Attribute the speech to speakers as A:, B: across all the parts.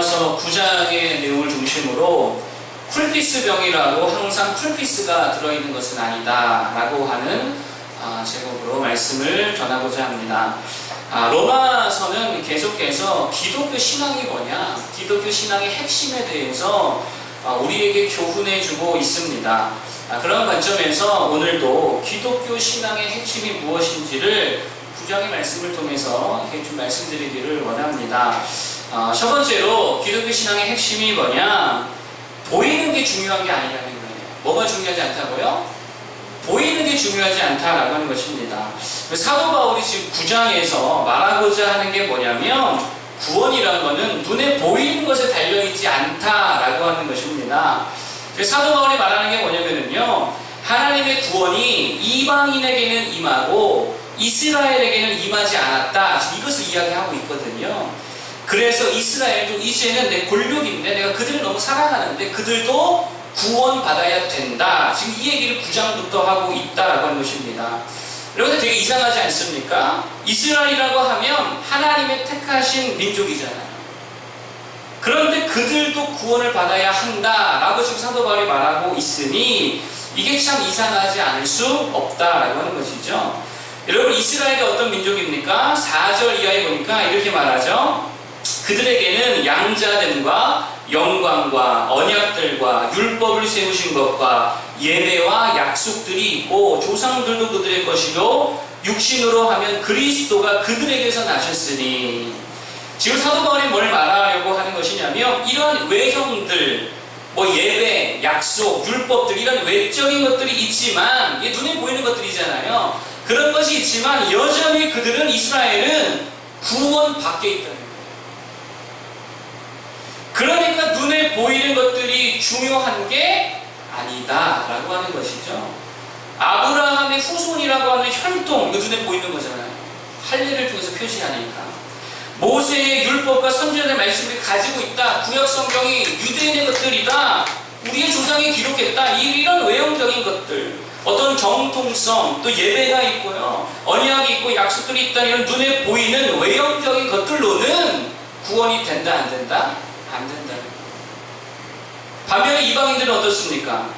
A: 로마서 9장의 내용을 중심으로 쿨피스병이라고 항상 쿨피스가 들어있는 것은 아니다 라고 하는 제목으로 말씀을 전하고자 합니다. 로마서는 계속해서 기독교 신앙이 뭐냐, 기독교 신앙의 핵심에 대해서 우리에게 교훈해주고 있습니다. 그런 관점에서 오늘도 기독교 신앙의 핵심이 무엇인지를 9장의 말씀을 통해서 이렇게 좀 말씀드리기를 원합니다. 첫 번째로 기독교 신앙의 핵심이 뭐냐, 보이는 게 중요한 게 아니라는 거예요. 뭐가 중요하지 않다고요? 보이는 게 중요하지 않다라고 하는 것입니다. 사도 바울이 지금 9장에서 말하고자 하는 게 뭐냐면, 구원이라는 것은 눈에 보이는 것에 달려있지 않다라고 하는 것입니다. 사도 바울이 말하는 게 뭐냐면요, 하나님의 구원이 이방인에게는 임하고 이스라엘에게는 임하지 않았다, 지금 이것을 이야기하고 있거든요. 그래서 이스라엘도 이제는 내 골격인데 내가 그들을 너무 사랑하는데 그들도 구원받아야 된다, 지금 이 얘기를 9장부터 하고 있다라고 하는 것입니다. 여러분 되게 이상하지 않습니까? 이스라엘이라고 하면 하나님의 택하신 민족이잖아요. 그런데 그들도 구원을 받아야 한다라고 지금 사도 바울이 말하고 있으니 이게 참 이상하지 않을 수 없다라고 하는 것이죠. 여러분 이스라엘이 어떤 민족입니까? 4절 이하에 보니까 이렇게 말하죠. 그들에게는 양자됨과 영광과 언약들과 율법을 세우신 것과 예배와 약속들이 있고 조상들도 그들의 것이요 육신으로 하면 그리스도가 그들에게서 나셨으니, 지금 사도 바울이 뭘 말하려고 하는 것이냐면 이런 외형들, 예배, 약속, 율법들, 이런 외적인 것들이 있지만, 이게 눈에 보이는 것들이잖아요. 그런 것이 있지만 여전히 그들은, 이스라엘은 구원 밖에 있다는 거예요. 그러니까 눈에 보이는 것들이 중요한 게 아니다 라고 하는 것이죠. 아브라함의 후손이라고 하는 혈통, 이거 눈에 보이는 거잖아요. 할례를 통해서 표시하니까. 모세의 율법과 선지자의 말씀을 가지고 있다, 구약 성경이 유대인의 것들이다, 우리의 조상이 기록했다, 이런 외형적인 것들, 어떤 정통성, 또 예배가 있고요, 언약이 있고 약속들이 있다, 이런 눈에 보이는 외형적인 것들로는 구원이 된다 안 된다? 안 된다는 거예요. 반면에 이방인들은 어떻습니까?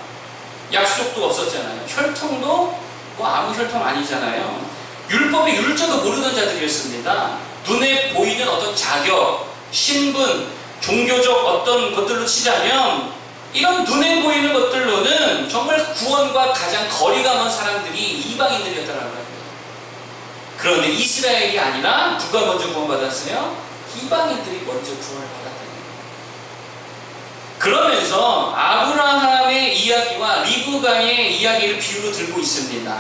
A: 약속도 없었잖아요. 혈통도 아무 혈통 아니잖아요. 율법의 율자도 모르는 자들이었습니다. 눈에 보이는 어떤 자격, 신분, 종교적 어떤 것들로 치자면 이런 눈에 보이는 것들로는 정말 구원과 가장 거리가 먼 사람들이 이방인들이었다는 거예요. 그런데 이스라엘이 아니라 누가 먼저 구원받았어요? 이방인들이 먼저 구원을 받았다는 거예요. 그러면서 아브라함의 이야기와 리브가의 이야기를 비유로 들고 있습니다.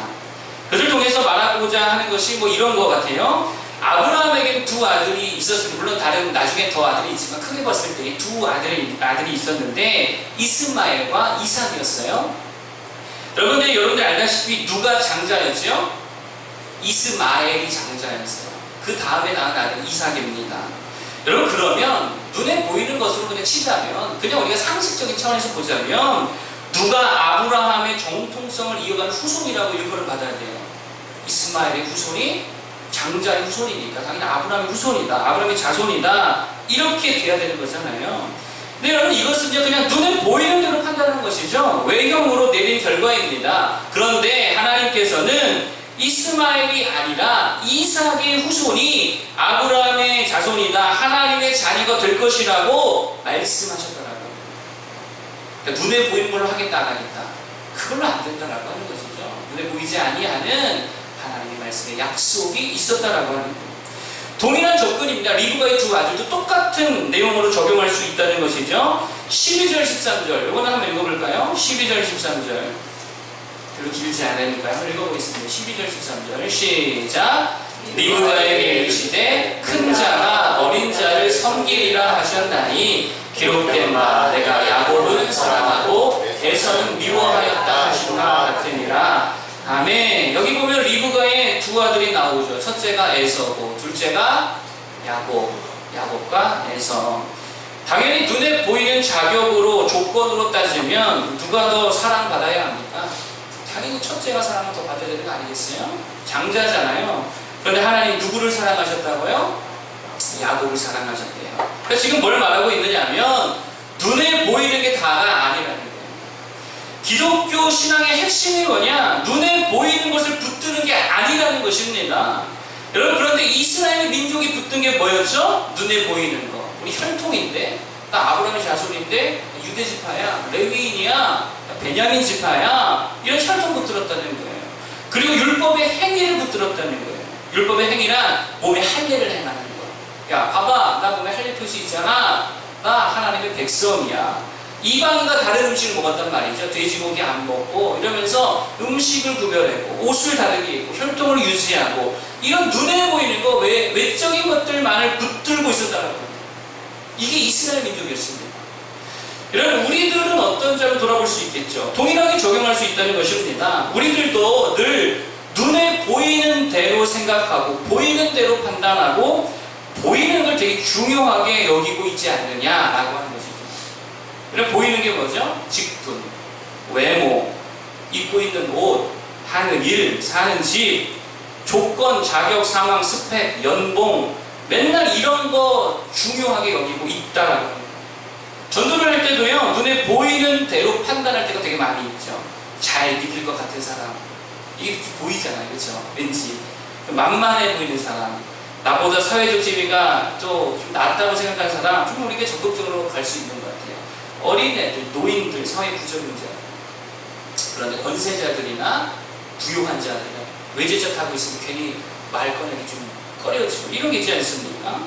A: 그들을 통해서 말하고자 하는 것이 이런 것 같아요. 아브라함에게는 두 아들이 있었습니다. 물론 다른 나중에 더 아들이 있지만 크게 봤을 때 두 아들이 있었는데 이스마엘과 이삭이었어요. 여러분들 알다시피 누가 장자였죠? 이스마엘이 장자였어요. 그 다음에 낳은 아들 이삭입니다. 여러분 그러면 눈에 보이는 것으로 그냥 치자면, 그냥 우리가 상식적인 차원에서 보자면 누가 아브라함의 정통성을 이어가는 후손이라고 일컬을 받아야 돼요? 이스마엘의 후손이 장자의 후손이니까 당연히 아브라함의 후손이다, 아브라함의 자손이다, 이렇게 돼야 되는 거잖아요. 근데 여러분 이것은 그냥 눈에 보이는 대로 판단하는 것이죠. 외형으로 내린 결과입니다. 그런데 하나님께서는 이스마엘이 아니라 이삭의 후손이 아브라함의 자손이다, 하나님의 자녀가 될 것이라고 말씀하셨더라고요. 그러니까 눈에 보이는 걸로 하겠다 안 하겠다, 그걸로 안 된다라고 하는 것이죠. 눈에 보이지 아니하는 하나님의 말씀에 약속이 있었다라고 하는 거예요. 동일한 접근입니다. 리브가의 두 아들도 똑같은 내용으로 적용할 수 있다는 것이죠. 12절 13절 이거는 한번 읽어볼까요? 12절 13절 별로 길지 않으니까요. 한번 읽어보겠습니다. 12절 13절 시작. 리브가에게 이르시되 큰 자가 어린 자를 섬기리라 하셨나니 기록된 바 내가 야곱은 사랑하고 에서는 미워하였다 하시나 같으니라. 아멘. 여기 보면 리브가의 두 아들이 나오죠. 첫째가 에서고 둘째가 야곱과 에서. 당연히 눈에 보이는 자격으로, 조건으로 따지면 누가 더 사랑받아야 합니까? 당연히 첫째가 사랑을 더 받아야 되는 거 아니겠어요? 장자잖아요. 그런데 하나님 누구를 사랑하셨다고요? 야곱을 사랑하셨대요. 그러니까 지금 뭘 말하고 있느냐면 눈에 보이는 게 다가 아니라는 거예요. 기독교 신앙의 핵심이 뭐냐? 눈에 보이는 것을 붙드는 게 아니라는 것입니다. 여러분, 그런데 이스라엘 민족이 붙든 게 뭐였죠? 눈에 보이는 거. 우리 혈통인데, 나 아브라함의 자손인데 유대 지파야, 레위인이야, 베냐민 지파야, 이런 혈통 붙들었다는 거예요. 그리고 율법의 행위를 붙들었다는 거예요. 율법의 행위란 몸에 할례를 행하는 거. 야, 봐봐, 나 몸에 할례 표시 있잖아. 나 하나님의 백성이야. 이방인과 다른 음식을 먹었단 말이죠. 돼지고기 안 먹고 이러면서 음식을 구별했고 옷을 다르게 입고 혈통을 유지하고 이런 눈에 보이는 거 외적인 것들만을 붙들고 있었다는 겁니다. 이게 이스라엘 민족이었습니다. 여러분, 우리들은 어떤 점을 돌아볼 수 있겠죠? 동일하게 적용할 수 있다는 것입니다. 우리들도 늘 눈에 보이는 대로 생각하고 보이는 대로 판단하고 보이는 걸 되게 중요하게 여기고 있지 않느냐라고 하는 것이죠. 그럼 보이는 게 뭐죠? 직분, 외모, 입고 있는 옷, 하는 일, 사는 집, 조건, 자격, 상황, 스펙, 연봉, 맨날 이런 거 중요하게 여기고 있다라고 합니다. 전도를 할 때도요, 눈에 보이는 대로 판단할 때가 되게 많이 있죠. 잘 믿을 것 같은 사람, 이게 보이잖아요, 그렇죠? 왠지 만만해 보이는 사람, 나보다 사회적 지위가 좀 낮다고 생각하는 사람, 좀 우리가 적극적으로 갈 수 있는 것 같아요. 어린애들, 노인들, 사회 부적응자, 그런데 권세자들이나 부유한 자들, 외제차 타고 있으면 괜히 말 꺼내기 좀 꺼려지고 이런 게 있지 않습니까?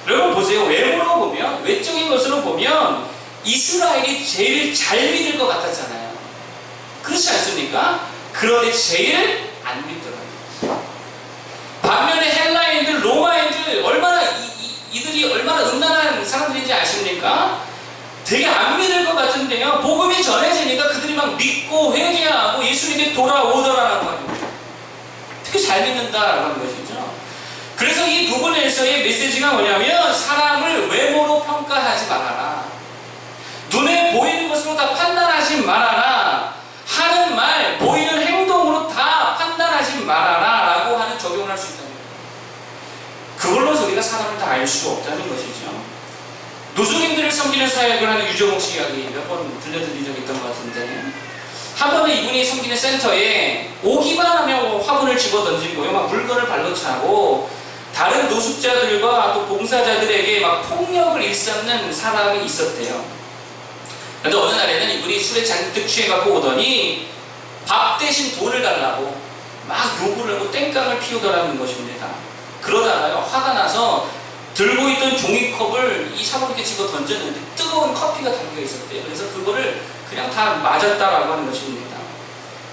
A: 여러분 보세요. 외모로 보면, 외적인 것으로 보면 이스라엘이 제일 잘 믿을 것 같았잖아요. 그렇지 않습니까? 그런데 제일 안 믿더라고요. 반면에 헬라인들, 로마인들 얼마나 이들이 얼마나 음란한 사람들인지 아십니까? 되게 안 믿을 것 같은데요, 복음이 전해지니까 그들이 막 믿고 회개하고 예수님께 돌아오더라라고 합니다. 되게 잘 믿는다라고 하는 것이죠. 그래서 이 부분에서의 메시지가 뭐냐면 사람을 외모로 평가하지 말아라. 눈에 보이는 것으로 다 판단하지 말아라. 하는 말, 보이는 행동으로 다 판단하지 말아라 라고 하는 적용을 할 수 있다는 거예요. 그걸로서 우리가 사람을 다 알 수가 없다는 것이죠. 노숙인들을 섬기는 사역을 하는 유정옥 씨 이야기 몇 번 들려드린 적이 있던 것 같은데, 한 번은 이분이 섬기는 센터에 오기만 하면 화분을 집어 던지고요, 막 물건을 발로 차고 다른 노숙자들과 또 봉사자들에게 막 폭력을 일삼는 사람이 있었대요. 그런데 어느 날에는 이분이 술에 잔뜩 취해갖고 오더니 밥 대신 돈을 달라고 막 욕을 하고 땡깡을 피우더라는 것입니다. 그러다가요, 화가 나서 들고 있던 종이컵을 이 사모님께 집어 던졌는데 뜨거운 커피가 담겨 있었대요. 그래서 그거를 그냥 다 맞았다라고 하는 것입니다.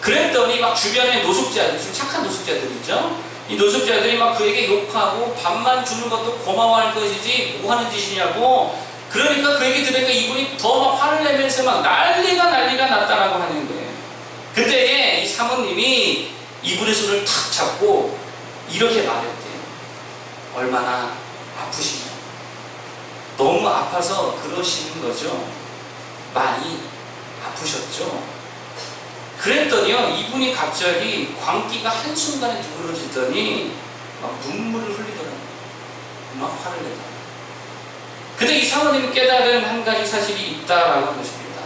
A: 그랬더니 막 주변에 노숙자들, 좀 착한 노숙자들이죠. 이 노숙자들이 막 그에게 욕하고 밥만 주는 것도 고마워할 것이지 뭐 하는 짓이냐고. 그러니까 그 얘기 들으니까 이분이 더 막 화를 내면서 막 난리가 났다라고 하는 거예요. 그때에 이 사모님이 이분의 손을 탁 잡고 이렇게 말했대요. 얼마나 아프시냐. 너무 아파서 그러시는 거죠. 많이 아프셨죠. 그랬더니요, 이분이 갑자기 광기가 한순간에 누그러지더니 막 눈물을 흘리더라고요. 막 화를 내더라고요. 근데 이 사모님이 깨달은 한 가지 사실이 있다라고 하는 것입니다.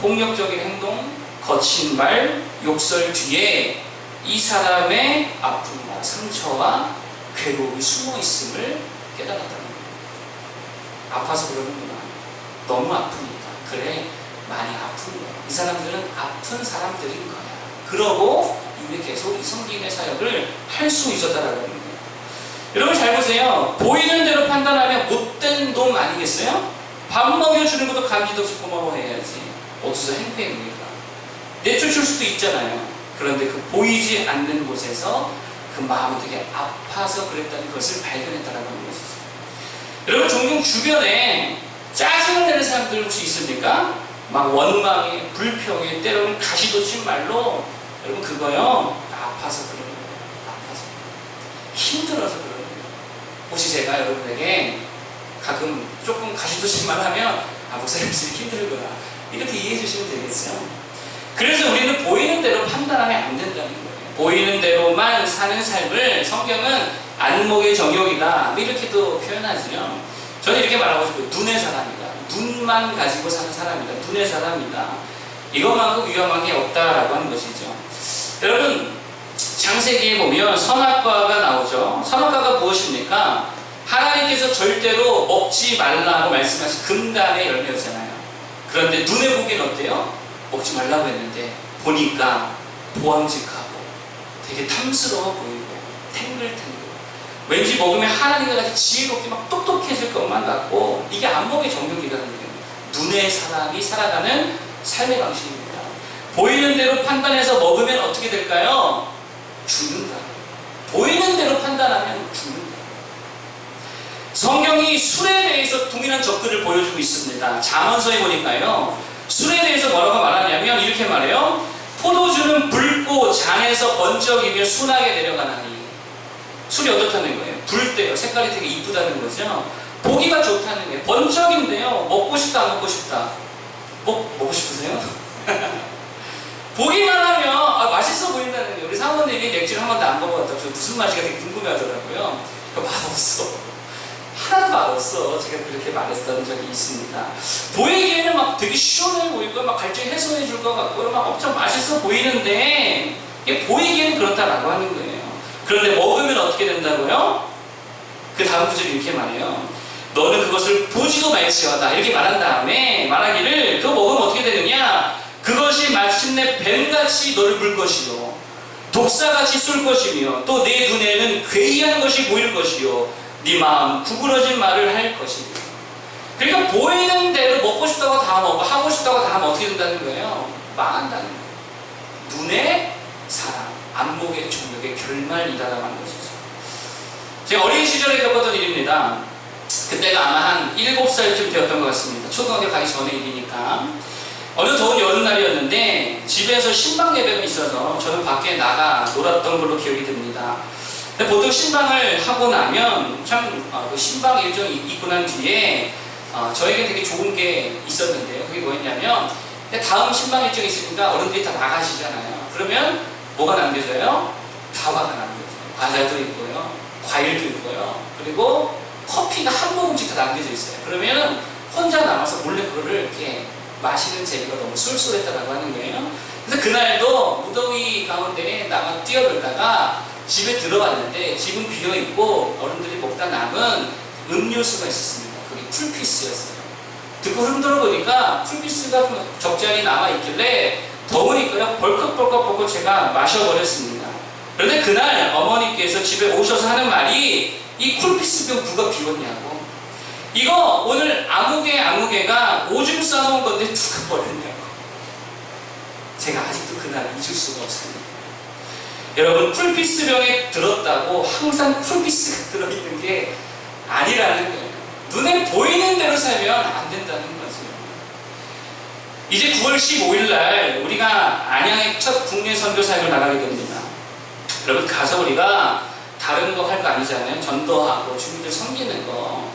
A: 폭력적인 행동, 거친 말, 욕설 뒤에 이 사람의 아픔과 상처와 괴로움이 숨어 있음을 깨달았다는 거예요. 아파서 그러는구나. 너무 아프니까. 그래, 많이 아픈 거야. 이 사람들은 아픈 사람들인 거야. 그러고 이분이 계속 이 섬김의 사역을 할 수 있었다라는 거예요. 여러분 잘 보세요. 보이는 대로 판단하면 못된 놈 아니겠어요? 밥 먹여주는 것도 감지도 없이 고마워해야지. 어디서 행패입니까? 내쫓을 수도 있잖아요. 그런데 그 보이지 않는 곳에서 그 마음이 되게 아파서 그랬다는 것을 발견했다라고 하는 것이죠. 여러분 종종 주변에 짜증을 내는 사람들 혹시 있습니까? 막 원망에, 불평에, 때로는 가시돋친 말로, 여러분 그거요, 아파서 그러는 거예요. 아파서. 힘들어서 그러는 거예요. 혹시 제가 여러분에게 가끔 조금 가시돋친 말 하면, 아, 목사님 진짜 힘들구나, 이렇게 이해해 주시면 되겠죠. 그래서 우리는 보이는 대로 판단하면 안 된다는 거예요. 보이는 대로만 사는 삶을 성경은 안목의 정욕이다, 이렇게도 표현하죠. 저는 이렇게 말하고 싶어요. 눈의 사람이다. 눈만 가지고 사는 사람이다. 눈의 사람이다. 이것만큼 위험한 게 없다라고 하는 것이죠. 여러분, 창세기에 보면 선악과가 나오죠. 선악과가 무엇입니까? 하나님께서 절대로 먹지 말라고 말씀하신 금단의 열매였잖아요. 그런데 눈에 보기엔 어때요? 먹지 말라고 했는데 보니까 보암직하고 되게 탐스러워 보이고 탱글탱글, 왠지 먹으면 하나님과 같이 지혜롭게 막 똑똑해질 것만 같고, 이게 안목의 정욕이라는 거예요. 눈의 사람이 살아가는 삶의 방식입니다. 보이는 대로 판단해서 먹으면 어떻게 될까요? 죽는다. 보이는 대로 판단하면 죽는다. 성경이 술에 대해서 동일한 접근을 보여주고 있습니다. 잠언서에 보니까요, 술에 대해서 뭐라고 말하냐면 이렇게 말해요. 포도주는 붉고 잔에서 번쩍이며 순하게 내려가나니. 술이 어떻다는 거예요? 붉대요. 색깔이 되게 이쁘다는 거죠. 보기가 좋다는 거예요. 번쩍인데요, 먹고 싶다 안 먹고 싶다? 먹고 싶으세요? 보기만 하면 맛있어 보인다는 거예요. 우리 사모님이 맥주를 한 번도 안 먹어봤다고 무슨 맛이가 되게 궁금해하더라고요. 맛없어. 하나도 맛없어. 제가 그렇게 말했던 적이 있습니다. 보이기에는 막 되게 시원해 보이고 막 갈증 해소해 줄 것 같고 막 엄청 맛있어 보이는데, 이게 보이기에는 그렇다라고 하는 거예요. 그런데 먹으면 어떻게 된다고요? 그 다음 구절이 이렇게 말해요. 너는 그것을 보지도 말지어다. 이렇게 말한 다음에 말하기를, 그거 먹으면 어떻게 되느냐? 그것이 마침내 뱀같이 너를 물 것이요, 독사같이 쏠 것이며, 또 내 눈에는 괴이한 것이 보일 것이요, 네 마음 구부러진 말을 할 것이며. 그러니까 보이는 대로 먹고 싶다고 다 먹고 하고 싶다고 다 하면 어떻게 된다는 거예요? 망한다는 거예요. 눈의 사랑, 안목의 종력의 결말이다라는 것이죠. 제가 어린 시절에 겪었던 일입니다. 그때가 아마 한 7살쯤 되었던 것 같습니다. 초등학교 가기 전에 일이니까. 어느 더운 여름날이었는데 집에서 신방 예배가 있어서 저는 밖에 나가 놀았던 걸로 기억이 듭니다. 근데 보통 신방을 하고 나면 그 신방 일정이 있고 난 뒤에 저에게 되게 좋은 게 있었는데요. 그게 뭐였냐면, 다음 신방 일정이 있으니까 어른들이 다 나가시잖아요. 그러면 뭐가 남겨져요? 다과가 남겨져요. 과자도 있고요, 과일도 있고요, 그리고 커피가 한 모금씩 다 남겨져 있어요. 그러면 혼자 남아서 몰래 그거를 이렇게 마시는 재미가 너무 쏠쏠했다고 하는 거예요. 그래서 그날도 무더위 가운데 나가 뛰어놀다가 집에 들어왔는데 집은 비어있고 어른들이 먹다 남은 음료수가 있었습니다. 그게 쿨피스였어요. 듣고 흔들어 보니까 쿨피스가 적잖이 남아있길래 더우니까요, 벌컥벌컥 제가 마셔버렸습니다. 그런데 그날 어머니께서 집에 오셔서 하는 말이, 이 쿨피스병 누가 비웠냐고. 이거 오늘 아무개가 오줌 싸놓은 건데 누가 버렸냐고. 제가 아직도 그날 잊을 수가 없습니다. 여러분, 쿨피스병에 들었다고 항상 쿨피스가 들어있는 게 아니라는 거예요. 눈에 보이는 대로 살면 안 된다는 거죠. 이제 9월 15일 날 우리가 안양의 첫 국내 선교 사역을 나가게 됩니다. 여러분, 가서 우리가 다른 거 할 거 아니잖아요. 전도하고 주민들 섬기는 거,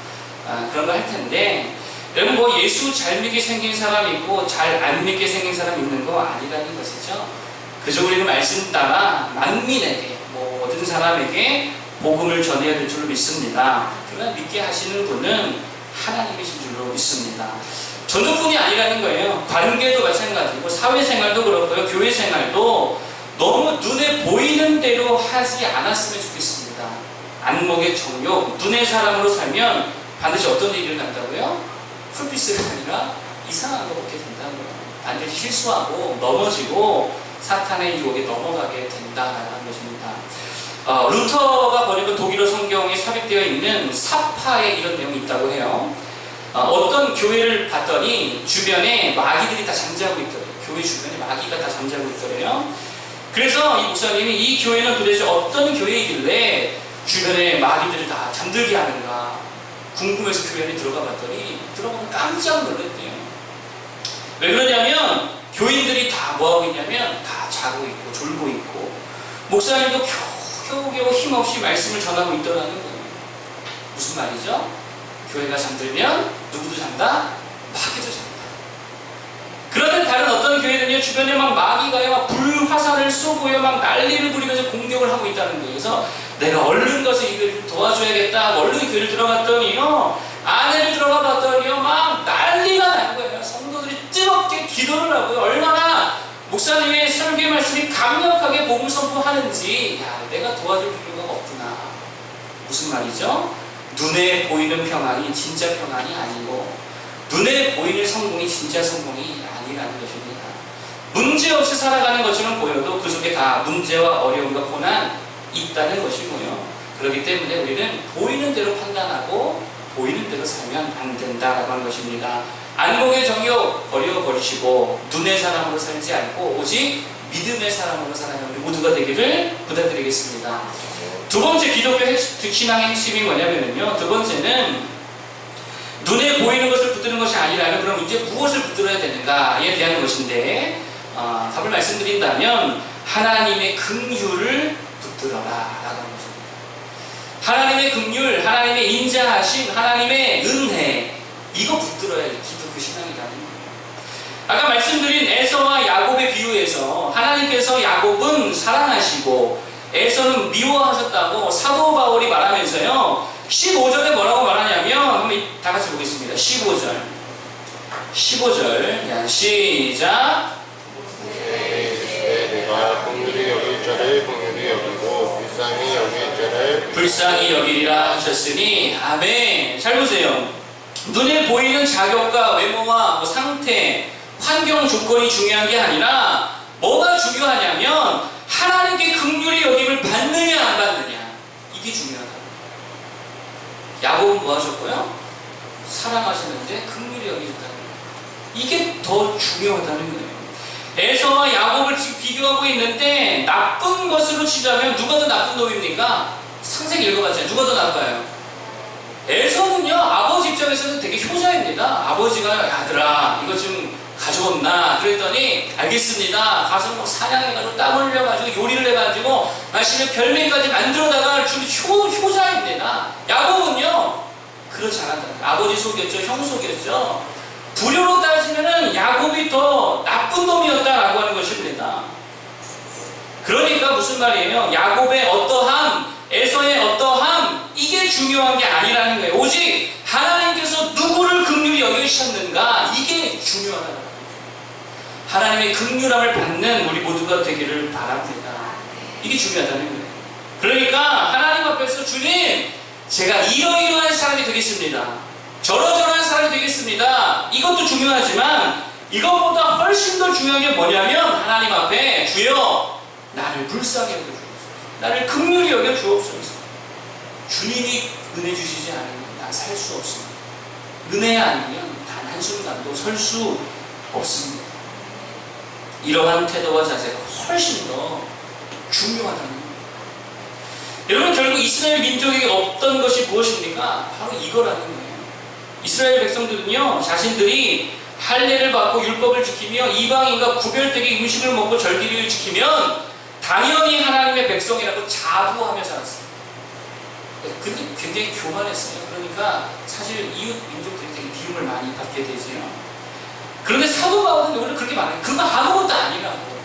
A: 그런 거 할 텐데, 여러분, 뭐 예수 잘 믿게 생긴 사람 있고 잘 안 믿게 생긴 사람 있는 거 아니라는 것이죠. 그저 우리는 말씀 따라 만민에게, 모든 사람에게 복음을 전해야 될 줄로 믿습니다. 그러나 믿게 하시는 분은 하나님이신 줄로 믿습니다. 전도뿐이 아니라는 거예요. 관계도 마찬가지고 사회생활도 그렇고요, 교회생활도 너무 눈에 보이는 대로 하지 않았으면 좋겠습니다. 안목의 정욕, 눈의 사람으로 살면 반드시 어떤 일이 일어난다고요? 쿨피스가 아니라 이상한 거 먹게 된다고요. 반드시 실수하고 넘어지고 사탄의 유혹에 넘어가게 된다는 것입니다. 루터가 번역한 독일어 성경에 삽입되어 있는 사파에 이런 내용이 있다고 해요. 어떤 교회를 봤더니 주변에 마귀들이 다 잠자고 있더래요. 교회 주변에 마귀가 다 잠자고 있더래요. 그래서 이 목사님이 이 교회는 도대체 어떤 교회이길래 주변에 마귀들을 다 잠들게 하는가 궁금해서 교회 안에 들어가 봤더니, 들어가면 깜짝 놀랐대요. 왜 그러냐면 교인들이 다 뭐하고 있냐면 다 자고 있고 졸고 있고, 목사님도 겨우겨우 힘없이 말씀을 전하고 있더라는 거예요. 무슨 말이죠? 교회가 잠들면 누구도 잔다? 마귀도 잔다. 그런데 다른 어떤 교회는요, 주변에 막 마귀가 막 불화살을 쏘고요, 막 난리를 부리면서 공격을 하고 있다는 거예요. 그래서 내가 얼른 가서 이걸 도와줘야겠다. 얼른 교회를 들어갔더니요, 안에를 들어가 봤더니요, 막 난리가 난 거예요. 성도들이 뜨겁게 기도를 하고요. 얼마나 목사님의 설교 말씀이 강력하게 복음 선포하는지, 야, 내가 도와줄 필요가 없구나. 무슨 말이죠? 눈에 보이는 평안이 진짜 평안이 아니고, 눈에 보이는 성공이 진짜 성공이 아니라는 것입니다. 문제없이 살아가는 것처럼 보여도 그 속에 다 문제와 어려움과 고난 있다는 것이고요. 그렇기 때문에 우리는 보이는 대로 판단하고 보이는 대로 살면 안 된다라고 하는 것입니다. 안목의 정욕 버려버리시고 눈의 사람으로 살지 않고 오직 믿음의 사람으로 살아가는 우리 모두가 되기를 부탁드리겠습니다. 두 번째 기독교 신앙의 핵심이 뭐냐면요, 두 번째는 눈에 보이는 것을 붙드는 것이 아니라면 그럼 이제 무엇을 붙들어야 되는가에 대한 것인데, 답을 말씀드린다면 하나님의 긍휼을 붙들어라 라고 하는 것입니다. 하나님의 긍휼, 하나님의 인자하심, 하나님의 은혜, 이거 붙들어야 기독교 신앙이라는 거예요. 아까 말씀드린 에서와 야곱의 비유에서 하나님께서 야곱은 사랑하시고 에서는 미워하셨다고 사도 바울이 말하면서요, 15절에 뭐라고 말하냐면, 한번 다 같이 보겠습니다. 15절. 시작.
B: 내가 긍휼히 여길 자를 긍휼히 여기고
A: 불쌍히 여기리라 하셨으니, 아멘. 잘 보세요. 눈에 보이는 자격과 외모와 상태, 환경 조건이 중요한 게 아니라 뭐가 중요하냐면 하나님께 긍휼히 여김을 받느냐 안 받느냐, 이게 중요하다. 야곱은 뭐 하셨고요? 사랑하셨는데 긍휼히 여기셨다는 거예요. 이게 더 중요하다는 거예요. 에서와 야곱을 지금 비교하고 있는데 나쁜 것으로 치자면 누가 더 나쁜 놈입니까? 상세히 읽어봤잖아요. 누가 더 나빠요? 에서는요, 아버지 입장에서는 되게 효자입니다. 아버지가 아들아 이거 좀 가져온나 그랬더니 알겠습니다. 가서 뭐 사냥해가지고 땀 흘려가지고 요리를 해가지고 맛있는 별미까지 만들어다가 좀 효자입니다. 야곱은요 그렇지 않았다. 아버지 속였죠, 형 속였죠. 불효로 따지면은 야곱이 더 나쁜 놈이었다라고 하는 것입니다. 그러니까 무슨 말이에요? 야곱의 어떠함, 에서의 어떠함, 이게 중요한 게 아니라는 거예요. 오직 하나님께서 누구를 긍휼히 여기셨는가, 이게 중요하다는 거예요. 하나님의 긍휼함을 받는 우리 모두가 되기를 바랍니다. 이게 중요하다는 거예요. 그러니까 하나님 앞에서 주님, 제가 이러이러한 사람이 되겠습니다. 저러저러한 사람이 되겠습니다. 이것도 중요하지만 이것보다 훨씬 더 중요한 게 뭐냐면 하나님 앞에 주여 나를 불쌍히 여겨 주옵소서, 나를 긍휼히 여겨 주옵소서. 주님이 은혜 주시지 않으면 난 살 수 없습니다. 은혜 아니면 단 한순간도 설 수 없습니다. 이러한 태도와 자세가 훨씬 더 중요하다는 거예요. 여러분, 결국 이스라엘 민족에게 없던 것이 무엇입니까? 바로 이거라는 거예요. 이스라엘 백성들은요, 자신들이 할례를 받고 율법을 지키며 이방인과 구별되게 음식을 먹고 절기를 지키면 당연히 하나님의 백성이라고 자부하며 살았어요. 근데 굉장히 교만했어요. 그러니까 사실 이웃 민족들이 되게 미움을 많이 받게 되지요. 그런데 사도 바울은 오늘 그렇게 말해요. 그거 아무것도 아니라고.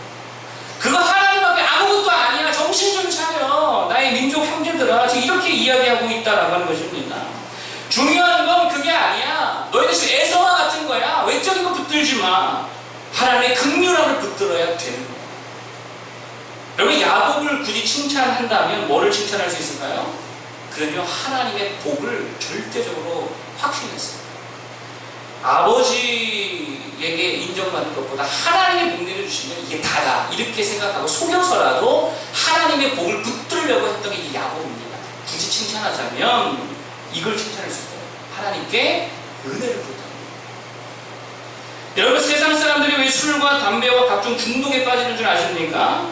A: 그거 하나님 앞에 아무것도 아니야. 정신 좀 차려. 나의 민족 형제들아. 지금 이렇게 이야기하고 있다라고 하는 것입니다. 중요한 건 그게 아니야. 너희들 지금 에서와 같은 거야. 외적인 거 붙들지 마. 하나님의 긍휼함을 붙들어야 되는 거야. 여러분, 야곱을 굳이 칭찬한다면 뭐를 칭찬할 수 있을까요? 그러면 하나님의 복을 절대적으로 확신했어요. 아버지에게 인정받는 것보다 하나님의 복 내려주시면 이게 다다, 이렇게 생각하고 속여서라도 하나님의 복을 붙들려고 했던 게 이 야곱입니다. 굳이 칭찬하자면 이걸 칭찬할 수 있어요. 하나님께 은혜를 부탁합니다. 여러분, 세상 사람들이 왜 술과 담배와 각종 중독에 빠지는 줄 아십니까?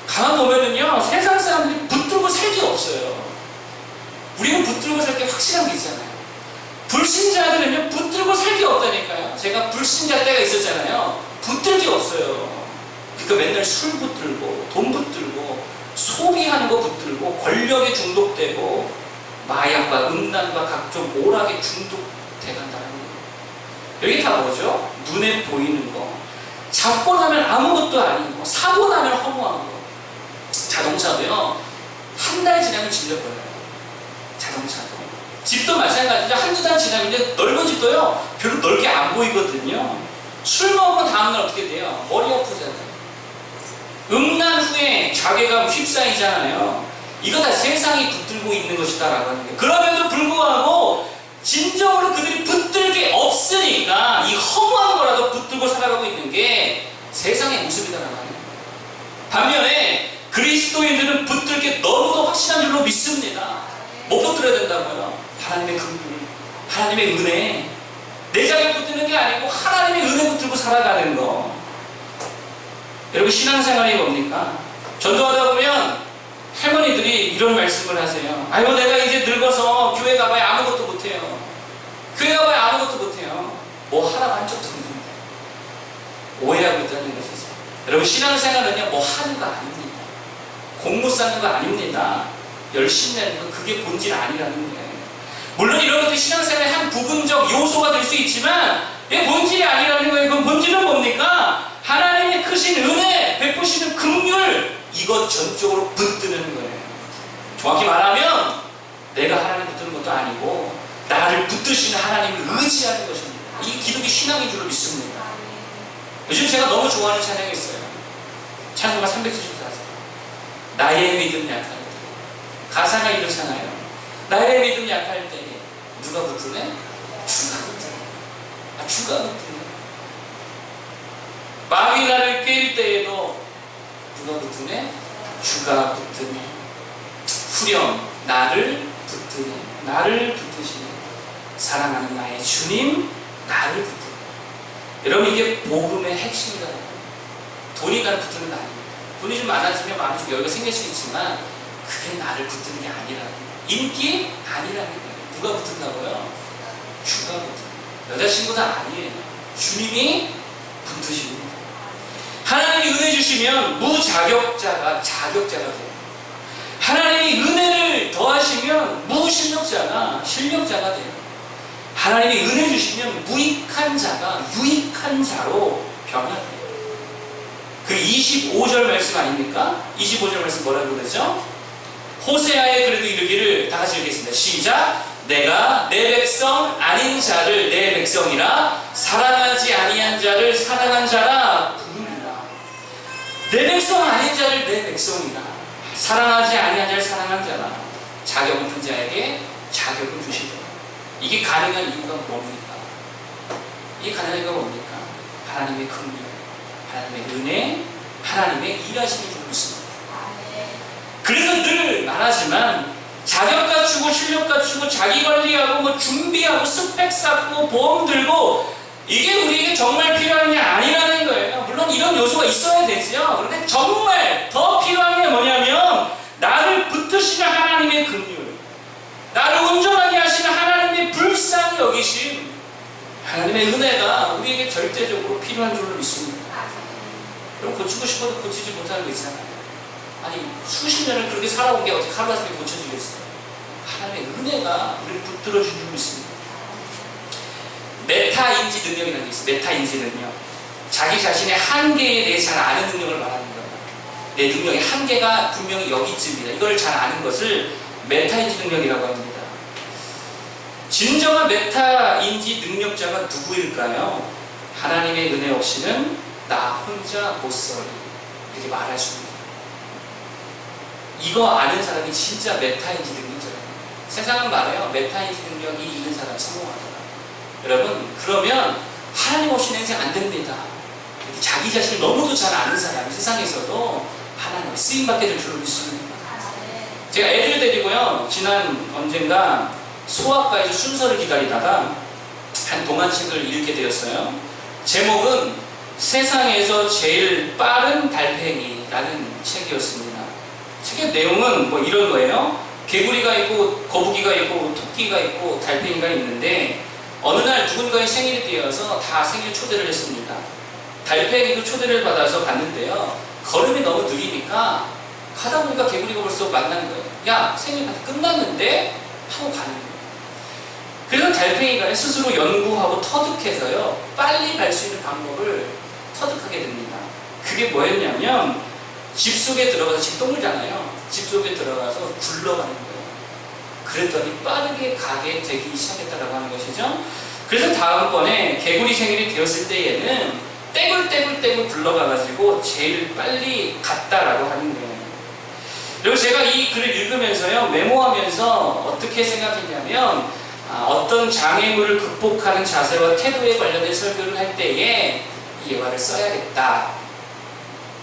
A: 가만 보면은요, 세상 사람들이 붙들고 살 게 없어요. 우리는 붙들고 살 게 확실한 게 있잖아요. 불신자들은요, 붙들고 살 게 없다니까요. 제가 불신자 때가 있었잖아요. 붙들 게 없어요. 그러니까 맨날 술 붙들고, 돈 붙들고, 소비하는 거 붙들고, 권력에 중독되고, 마약과 음란과 각종 오락에 중독돼간다는 거예요. 여기 다 뭐죠? 눈에 보이는 거. 잡고 나면 아무것도 아닌 거. 사고 나면 허무한 거. 자동차도요, 한 달 지나면 질려버려요. 자동차도. 집도 마찬가지죠. 한두 달 지나면 이제 넓은 집도요, 별로 넓게 안 보이거든요. 술 먹으면 다음날 어떻게 돼요? 머리 아프잖아요. 음란 후에 자괴감 휩싸이잖아요. 이거 다 세상이 붙들고 있는 것이다라고 하는 거예요. 그럼에도 불구하고 진정으로 그들이 붙들 게 없으니까 이 허무한 거라도 붙들고 살아가고 있는 게 세상의 모습이다라고 하는 거예요. 반면에 그리스도인들은 붙들 게 너무도 확실한 줄로 믿습니다. 못 붙들어야 된다고요. 하나님의 긍휼, 하나님의 은혜. 내 자격 붙드는 게 아니고 하나님의 은혜 붙들고 살아가는 거. 여러분, 신앙생활이 뭡니까? 전도하다 보면 할머니들이 이런 말씀을 하세요. 아이고, 내가 이제 늙어서 교회 가봐야 아무것도 못해요. 교회 가봐야 아무것도 못해요. 뭐 하라고 한 적도 없는데. 오해하고 있다는 것이죠. 여러분, 신앙생활은요, 뭐 하는 거 아닙니다. 공무 쌓는 거 아닙니다. 열심히 하는 거, 그게 본질 아니라는 거예요. 물론 이런 것도 신앙생활의 한 부분적 요소가 될 수 있지만 이게 본질이 아니라는 거예요. 그 본질은 뭡니까? 하나님의 크신 은혜, 베푸시는 긍휼, 이것 전적으로 붙드는 거예요. 정확히 말하면 내가 하나님 붙드는 것도 아니고 나를 붙드시는 하나님을 의지하는 것입니다. 이게 기독교 신앙인 줄로 믿습니다. 요즘 제가 너무 좋아하는 찬양이 있어요. 찬송가 374절. 나의 믿음 약할 때. 가사가 이렇잖아요. 나의 믿음 약할 때 누가 붙드네? 주가 붙드네. 주가 붙드네. 마귀 나를 꿰일 때에도 누가 붙드네? 주가 붙드네. 후렴, 나를 붙드네. 나를 붙드시네. 사랑하는 나의 주님, 나를 붙드네. 여러분, 이게 복음의 핵심이다. 돈이 나를 붙드는 거 아닙니다. 돈이 좀 많아지면 마음이 좀 여유가 생기시겠지만 그게 나를 붙드는 게 아니라는 거예요. 인기? 아니라는 거예요. 누가 붙든다고요? 주가 붙든다. 여자친구도 아니에요. 주님이 붙으십니다. 하나님이 은혜 주시면 무자격자가 자격자가 돼요. 하나님이 은혜를 더하시면 무실력자가 실력자가 돼요. 하나님이 은혜 주시면 무익한 자가 유익한 자로 변화돼요. 그 25절 말씀 아닙니까? 25절 말씀 뭐라고 그러죠? 호세아에 그래도 이르기를, 다 같이 읽겠습니다. 시작. 내가 내 백성 아닌 자를 내 백성이라, 사랑하지 아니한 자를 사랑한 자라 부르리라. 내 백성 아닌 자를 내 백성이라, 사랑하지 아니한 자를 사랑한 자라. 자격 없는 자에게 자격을 주시더라. 이게 가능한 이유가 뭡니까? 이게 가능한 이유가 뭡니까? 하나님의 긍휼, 하나님의 은혜, 하나님의 일하심이 좀 있습니다. 그래서 늘 말하지만 자격 갖추고 실력 갖추고 자기 관리하고 뭐 준비하고 스펙 쌓고 보험 들고 이게 우리에게 정말 필요한 게 아니라는 거예요. 물론 이런 요소가 있어야 되죠. 그런데 정말 더 필요한 게 뭐냐면 나를 붙드시는 하나님의 긍휼, 나를 온전하게 하시는 하나님의 불쌍히 여기심, 하나님의 은혜가 우리에게 절대적으로 필요한 줄로 믿습니다. 그럼 고치고 싶어도 고치지 못하는 게 있잖아요. 아니, 수십 년을 그렇게 살아온 게 어떻게 하루아침에 고쳐지겠어요? 하나님의 은혜가 우리를 붙들어주는 줄 믿습니다. 메타인지 능력이라는 게 있어요. 메타인지 능력. 자기 자신의 한계에 대해 잘 아는 능력을 말하는 거예요. 내 능력의 한계가 분명히 여기쯤이다. 이걸 잘 아는 것을 메타인지 능력이라고 합니다. 진정한 메타인지 능력자가 누구일까요? 하나님의 은혜 없이는 나 혼자 못 살리, 이렇게 말할 수 있습니다. 이거 아는 사람이 진짜 메타인지 능력자예요. 세상은 말해요. 메타인지 능력이 있는 사람이 성공하더라. 여러분, 그러면 하나님 없이는 인생 안 됩니다. 자기 자신을 너무도 잘 아는 사람이 세상에서도 하나님 쓰임받게 될 줄로 믿습니다. 제가 애들 데리고요, 지난 언젠가 소아과에서 순서를 기다리다가 한 동안책을 읽게 되었어요. 제목은 세상에서 제일 빠른 달팽이라는 책이었습니다. 책의 내용은 뭐 이런 거예요. 개구리가 있고 거북이가 있고 토끼가 있고 달팽이가 있는데 어느 날 누군가의 생일이 되어서 다 생일 초대를 했습니다. 달팽이도 초대를 받아서 갔는데요, 걸음이 너무 느리니까 가다 보니까 개구리가 벌써 만난 거예요. 야, 생일 파티 끝났는데? 하고 가는 거예요. 그래서 달팽이가 스스로 연구하고 터득해서요, 빨리 갈 수 있는 방법을 터득하게 됩니다. 그게 뭐였냐면 집 속에 들어가서, 집 동물잖아요. 집 속에 들어가서 굴러가는 거예요. 그랬더니 빠르게 가게 되기 시작했다라고 하는 것이죠. 그래서 다음번에 개구리 생일이 되었을 때에는 떼굴떼굴 굴러가가지고 제일 빨리 갔다라고 하는 거예요. 그리고 제가 이 글을 읽으면서요, 메모하면서 어떻게 생각했냐면, 어떤 장애물을 극복하는 자세와 태도에 관련된 설교를 할 때에 이 예화를 써야겠다.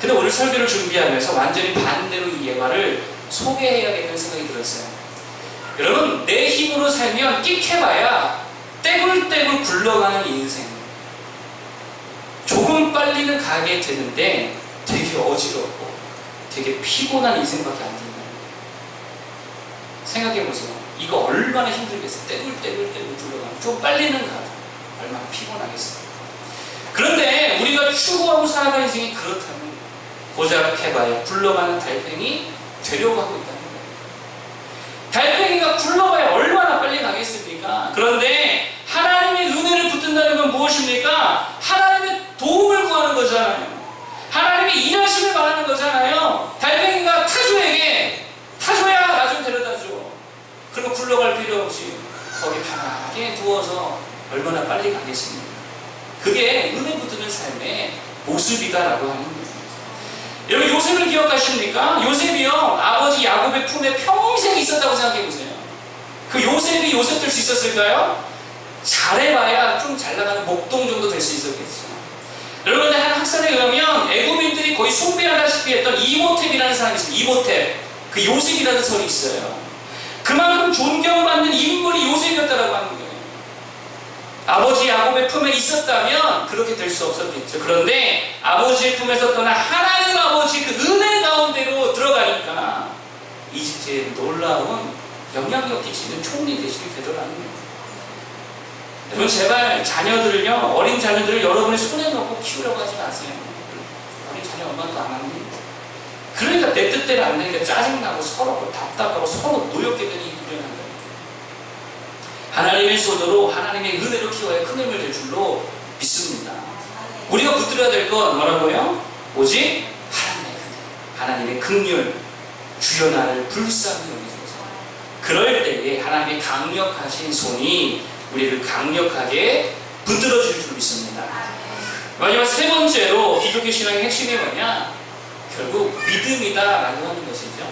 A: 근데 오늘 설교를 준비하면서 완전히 반대로 이 예화를 소개해야겠다는 생각이 들었어요. 여러분, 내 힘으로 살면 끽해봐야 떼굴떼굴 굴러가는 인생. 조금 빨리는 가게 되는데 되게 어지럽고 되게 피곤한 인생밖에 안 되는 거예요. 생각해보세요. 이거 얼마나 힘들겠어요. 떼굴떼굴 굴러가면 좀 빨리는 가요. 얼마나 피곤하겠어요. 그런데 우리가 추구하고 살아가는 인생이 그렇다면 고작 해봐야 굴러가는 달팽이 되려고 하고 있다는 거예요. 달팽이가 굴러가야 얼마나 빨리 가겠습니까? 그런데 하나님의 은혜를 붙든다는 건 무엇입니까? 하나님의 도움을 구하는 거잖아요. 하나님의 일하심을 말하는 거잖아요. 달팽이가 타조야 나 좀 데려다줘. 그리고 굴러갈 필요 없이 거기 편하게 누워서 얼마나 빨리 가겠습니까? 그게 은혜 붙드는 삶의 모습이다라고 하는 거예요. 여러분, 요셉을 기억하십니까? 요셉이요, 아버지 야곱의 품에 평생 있었다고 생각해보세요. 그 요셉이 요셉 될 수 있었을까요? 잘해봐야 좀 잘나가는 목동 정도 될 수 있었겠죠. 여러분, 한 학설에 의하면 애굽인들이 거의 숭배하다시피 했던 이모텝이라는 사람이 있습니다. 이모텝. 그 요셉이라는 설이 있어요. 그만큼 존경받는 인물이 요셉이었다라고 하는 거예요. 아버지 야곱의 품에 있었다면 그렇게 될 수 없었겠죠. 그런데 아버지의 품에서 떠나 하나님 아버지 그 은혜 가운데로 들어가니까 이집트에 놀라운 영향력 끼치는 총리 대신이 되더라는 거예요. 여러분, 제발 자녀들을요, 어린 자녀들을 여러분의 손에 넣고 키우려고 하지 마세요. 어린 자녀 엄마도 안 합니다. 그러니까 내 뜻대로 안 되니까 짜증나고 서럽고 답답하고 서로 노엽게 되는 이 불행한 거예요. 하나님의 손으로 하나님의 은혜로 키워야 큰 힘을 될 줄로 믿습니다. 우리가 붙들어야 될 건 뭐라고요? 오직 하나님의 은혜, 하나님의 긍휼, 주여 나를 불쌍히 여기소서. 그럴 때에 하나님의 강력하신 손이 우리를 강력하게 붙들어 줄 줄 믿습니다. 마지막 세 번째로 기독교 신앙의 핵심이 뭐냐? 결국 믿음이다라고 하는 것이죠.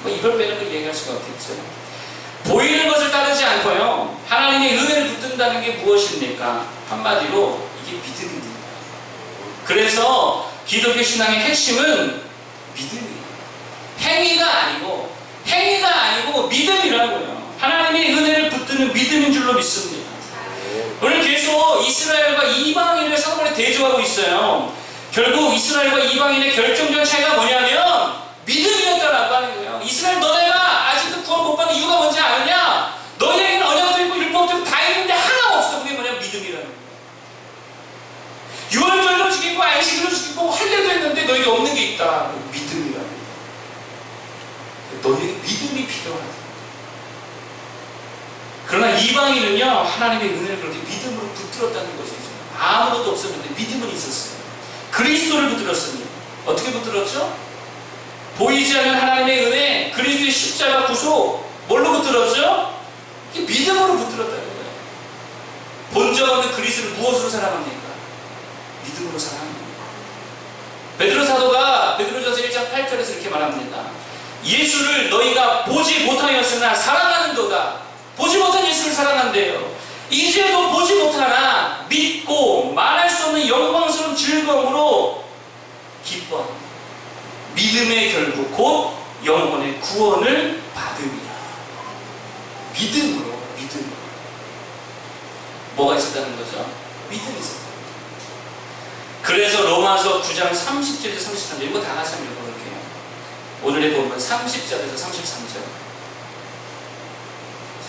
A: 이걸 빼놓고 얘기할 수가 없겠죠. 보이는 것을 따르지 않고요, 하나님의 은혜를 붙든다는 게 무엇입니까? 한마디로 이게 믿음입니다. 그래서 기독교 신앙의 핵심은 믿음이에요. 행위가 아니고 믿음이라고요. 하나님의 은혜를 붙드는 믿음인 줄로 믿습니다. 오늘 계속 이스라엘과 이방인을 서로에 대조하고 있어요. 결국 이스라엘과 이방인의 결정적인 차이가 뭐냐면 믿음이었다라고 하는 거예요. 이스라엘, 너네가 아직도 구원 못 받는 이유가 뭔지 아느냐? 너희에게는 언약도 있고 율법도 있고 다 있는데 하나 없어. 그게 뭐냐면 믿음이라는 거예요. 유월절도 지키고 안식일도 지키고 할례도 했는데 너희에게 없는 게 있다. 믿음이라는 거예요. 너희에게 믿음이 필요하다. 그러나 이방인은요, 하나님의 은혜를 그렇게 믿음으로 붙들었다는 것이죠. 아무것도 없었는데 믿음은 있었어요. 그리스도를 붙들었습니다. 어떻게 붙들었죠? 보이지 않는 하나님의 은혜, 그리스도의 십자가 구속, 뭘로 붙들었죠? 이게 믿음으로 붙들었다는 거예요. 본적 없는 그리스도를 무엇으로 사랑합니까? 믿음으로 사랑합니다. 베드로 사도가 베드로전서 1장 8절에서 이렇게 말합니다. 예수를 너희가 보지 못하였으나 사랑하는도다. 보지 못한 예수를 사랑한대요. 이제도 보지 못하나 믿고 말할 수 없는 영광스러운 즐거움으로 기뻐합니다. 믿음의 결국 곧 영혼의 구원을 받음이라. 믿음으로. 뭐가 있었다는 거죠? 믿음이 있었다. 그래서 로마서 9장 30절에서 33절, 이거 다 같이 한번 읽어볼게요. 오늘의 본문 30절에서 33절.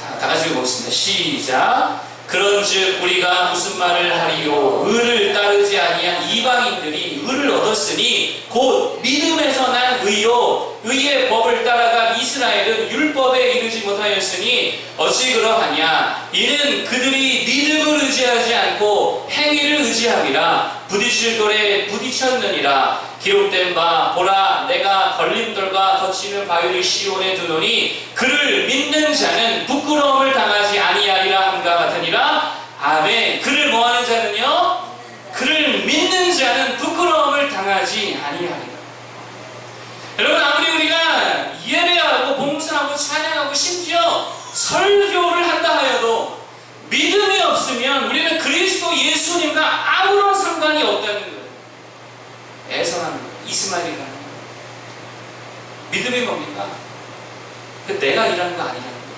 A: 자, 다 같이 읽어보겠습니다. 시작. 그런즉 우리가 무슨 말을 하리요? 의를 따르지 아니한 이방인들이 의를 얻었으니 곧 믿음에서 난 의요, 의의 법을 따라간 이스라엘은 율법에 이르지 못하였으니 어찌 그러하냐? 이는 그들이 믿음을 의지하지 않고 행위를 의지함이라. 부딪힐 돌에 부딪혔느니라. 기록된 바 보라 내가 걸림돌과 거치는 바위를 시온에 두노니 그를 믿는 자는 부끄러움을 당하지 아니하리라 함과 같으니라. 아멘. 그를 뭐하는 자는요? 그를 믿는 자는 부끄러움을 당하지 아니하리라. 여러분, 아무리 우리가 예배하고 봉사하고 찬양하고 심지어 설교를 한다 하여도 믿음이 없으면 우리는 그리스도 예수님과 아무런 상관이 없다는 거예요. 애성하는 거예요. 이스마엘이라는 거예요. 믿음이 뭡니까? 내가 일하는 거 아니라는 거예요.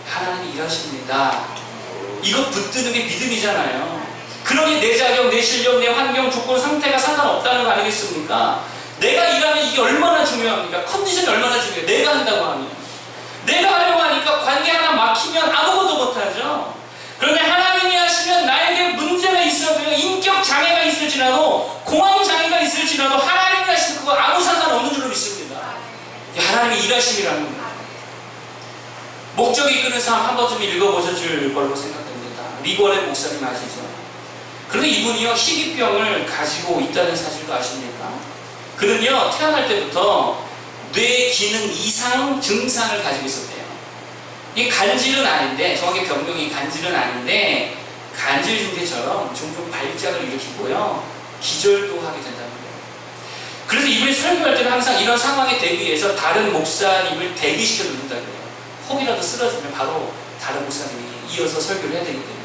A: 하나님이 일하십니다. 이거 붙드는 게 믿음이잖아요. 그러니 내 자격, 내 실력, 내 환경, 조건, 상태가 상관없다는 거 아니겠습니까? 내가 일하면 이게 얼마나 중요합니까? 컨디션이 얼마나 중요해요. 내가 한다고 하면. 내가 하려고 하니까 관계 하나 막히면 아무것도 못하죠. 그런데 하나님이 하시면 나에게 문제가 있어도요, 인격 장애가 있을지라도, 공황 장애가 있을지라도 하나님이 하시면 그거 아무 상관없는 줄로 믿습니다. 하나님의 일하심이라는 거예요. 목적이 이끄는 삶 한 번쯤 읽어보실 걸로 생각됩니다. 리고렌 목사님 아시죠? 그런데 이분이요, 희귀병을 가지고 있다는 사실도 아십니까? 그는요, 태어날 때부터 뇌 기능 이상 증상을 가지고 있었대요. 이게 간질은 아닌데, 정확히 병명이 간질은 아닌데, 간질 증세처럼 종종 발작을 일으키고요, 기절도 하게 된다는 거예요. 그래서 이분이 설교할 때는 항상 이런 상황에 대비해서 다른 목사님을 대기시켜 놓는다 그래요. 혹이라도 쓰러지면 바로 다른 목사님이 이어서 설교를 해야 되기 때문에.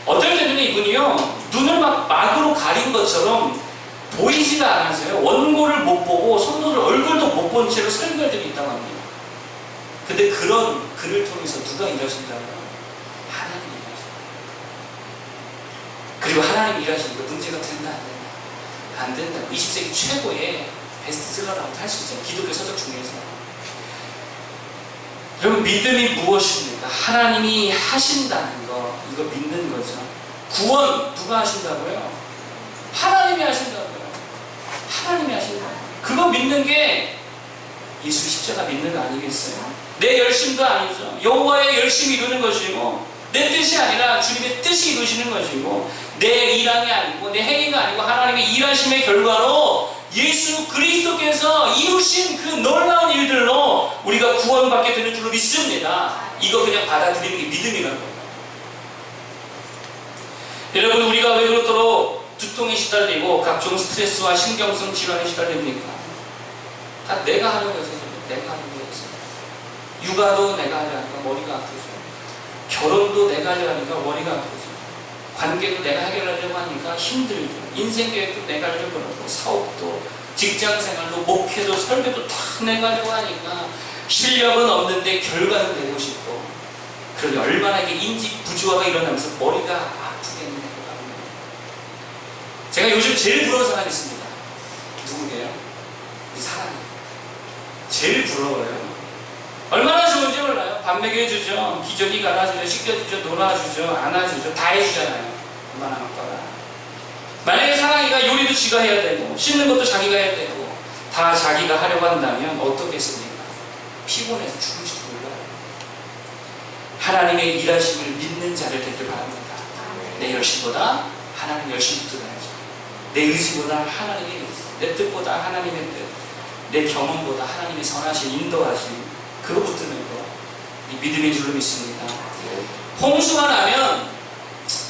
A: 어떨 때는 이분이요, 눈을 막 막으로 가린 것처럼 보이지가 않아서요, 원고를 못 보고 성도들 얼굴도 못 본 채로 설교할 때도 있다고 합니다. 근데 그런 그를 통해서 누가 일하신다고요? 하나님이 일하신다. 그리고 하나님이 일하시니까 문제가 된다, 안 된다? 안 된다. 20세기 최고의 베스트셀러라고 할 수 있죠. 기독교 서적 중에서. 여러분, 믿음이 무엇입니까? 하나님이 하신다는 거, 이거 믿는 거죠. 구원 누가 하신다고요? 하나님이 하신다고요. 하나님이 하신다. 그거 믿는 게 예수 십자가 믿는 거 아니겠어요? 내 열심도 아니죠. 여호와의 열심히 이루는 것이고, 내 뜻이 아니라 주님의 뜻이 이루시는 것이고, 내 일함이 아니고 내 행위가 아니고 하나님의 일하심의 결과로 예수 그리스도께서 이루신 그 놀라운 일들로 우리가 구원받게 되는 줄로 믿습니다. 이거 그냥 받아들이는 게 믿음이라는 거예요. 여러분, 우리가 왜 그렇도록 두통에 시달리고 각종 스트레스와 신경성 질환에 시달립니까? 다 내가 하는 거죠. 내가 하는 거죠. 육아도 내가 하려니까 머리가 아프죠. 결혼도 내가 하려니까 머리가 아프죠. 관계도 내가 해결하려고 하니까 힘들죠. 인생 계획도 내가 하려고 하고, 사업도, 직장 생활도, 목회도, 설교도 다 내가 하려고 하니까 실력은 없는데 결과는 내고 싶고, 그러니 얼마나 이게 인지 부조화가 일어나면서 머리가 아프겠는가 합니다. 제가 요즘 제일 부러운 사람이 있습니다. 누구게요? 우리 사랑이. 제일 부러워요. 얼마나 좋은지 몰라요. 밥 먹여주죠, 기저귀 갈아주죠, 씻겨주죠, 놀아주죠, 안아주죠, 다 해주잖아요. 얼마나 아까라. 만약에 사랑이가 요리도 지가 해야 되고, 씻는 것도 자기가 해야 되고, 다 자기가 하려고 한다면 어떻겠습니까? 피곤해서 죽을지도 몰라요. 하나님의 일하심을 믿는 자를 되길 바랍니다. 내 열심보다 하나님 열심히 붙들어야죠. 내 의지보다 하나님의 의지, 내 뜻보다 하나님의 뜻, 내 경험보다 하나님의 선하신 인도하심, 그거 붙드는 거, 이 믿음의 줄로 믿습니다. 홍수가 나면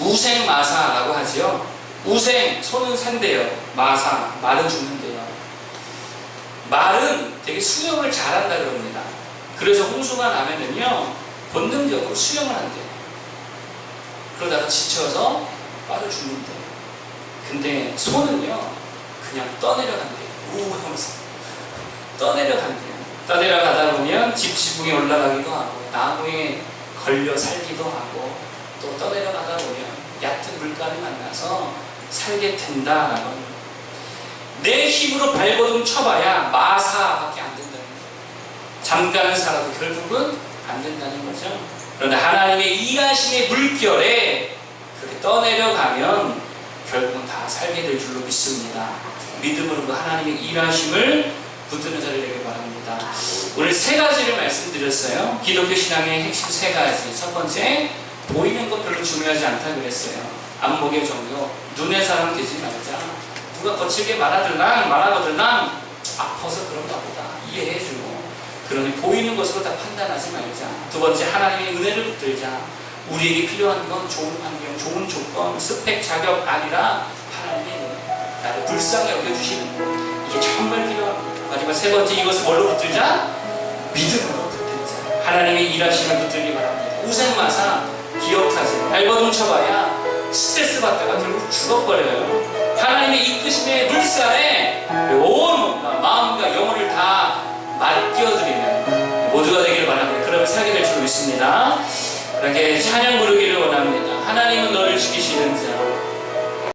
A: 우생마사라고 하지요. 우생, 소는 산대요. 마사, 말은 죽는데요. 말은 되게 수영을 잘한다 그럽니다. 그래서 홍수가 나면은요, 본능적으로 수영을 한대요. 그러다가 지쳐서 빠져 죽는데요. 근데 소는요, 그냥 떠내려간대요. 우 하면서 떠내려간대요. 떠내려가다 보면 집 지붕에 올라가기도 하고, 나무에 걸려 살기도 하고, 또 떠내려가다 보면 얕은 물가를 만나서 살게 된다라는 겁니다. 내 힘으로 발버둥 쳐봐야 마사밖에 안 된다는 거예요. 잠깐은 살아도 결국은 안 된다는 거죠. 그런데 하나님의 일하심의 물결에 그렇게 떠내려가면 결국은 다 살게 될 줄로 믿습니다. 믿음으로 그 하나님의 일하심을 붙드는 자를 되길 바랍니다. 오늘 세 가지를 말씀드렸어요. 기독교 신앙의 핵심 세 가지. 첫 번째, 보이는 것 별로 중요하지 않다 그랬어요. 안목의 종교, 눈의 사람 되지 말자. 누가 거칠게 말하거들랑 아파서 그런가 보다 이해해주고, 그러니 보이는 것으로 다 판단하지 말자. 두 번째, 하나님의 은혜를 붙들자. 우리에게 필요한 건 좋은 환경, 좋은 조건, 스펙, 자격 아니라 하나님의 은혜, 나를 불쌍히 여겨주시는 것, 이게 정말 필요합니다. 마지막 세 번째, 이것을 뭘로 붙들자? 믿음으로 붙들자. 하나님의 일하심을 붙들기 바랍니다. 우생마사 기억하세요. 발버둥 쳐봐야 스트레스 받다가 결국 죽어버려요. 하나님의 이끄심의 물살에 온 마음과 영혼을 다 맡겨드리면 모두가 되기를 바랍니다. 그러면 살게 될 줄 믿습니다. 이렇게 찬양 부르기를 원합니다. 하나님은 너를 지키시는 자,